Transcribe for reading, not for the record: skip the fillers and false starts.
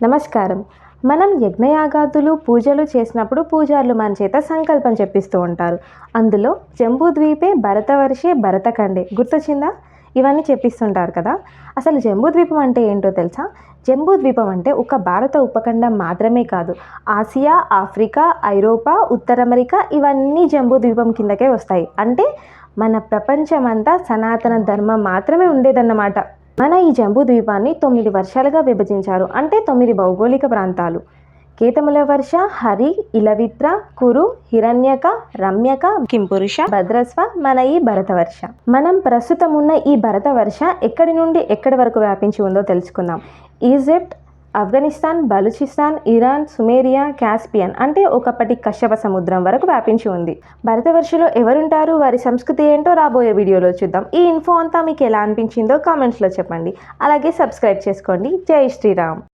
నమస్కారం. మనం యజ్ఞయాగాదులు, పూజలు చేసినప్పుడు పూజారులు మన చేత సంకల్పం చెప్పిస్తూ ఉంటారు. అందులో జంబూద్వీపే భరతవర్షే భరతఖండే గుర్తొచ్చిందా? ఇవన్నీ చెప్పిస్తుంటారు కదా! అసలు జంబూద్వీపం అంటే ఏంటో తెలుసా? జంబూద్వీపం అంటే ఒక భారత ఉపఖండం మాత్రమే కాదు. ఆసియా, ఆఫ్రికా, ఐరోపా, ఉత్తర అమెరికా ఇవన్నీ జంబూద్వీపం కిందకే వస్తాయి. అంటే మన ప్రపంచమంతా సనాతన ధర్మం మాత్రమే ఉండేదన్నమాట. మన ఈ జంబూద్వీపాన్ని 9 వర్షాలుగా విభజించారు. అంటే 9 భౌగోళిక ప్రాంతాలు. కేతముల వర్ష, హరి, ఇలవిత్ర, కురు, హిరణ్యక, రమ్యక, కింపురుష, భద్రస్వ, మన ఈ భరతవర్ష. మనం ప్రస్తుతం ఉన్న ఈ భరతవర్ష ఎక్కడి నుండి ఎక్కడి వరకు వ్యాపించి ఉందో తెలుసుకుందాం. Egypt, Afghanistan, Balochistan, Iran, Sumeria, Caspian అంటే ఒకప్పటి కశ్యప సముద్రం వరకు వ్యాపించి ఉంది. భరతవర్షలో ఎవరుంటారు, వారి సంస్కృతి ఏంటో రాబోయే వీడియోలో చూద్దాం. ఈ ఇన్ఫో అంతా మీకు ఎలా అనిపించిందో కామెంట్స్లో చెప్పండి. అలాగే సబ్స్క్రైబ్ చేసుకోండి. జై శ్రీరామ్.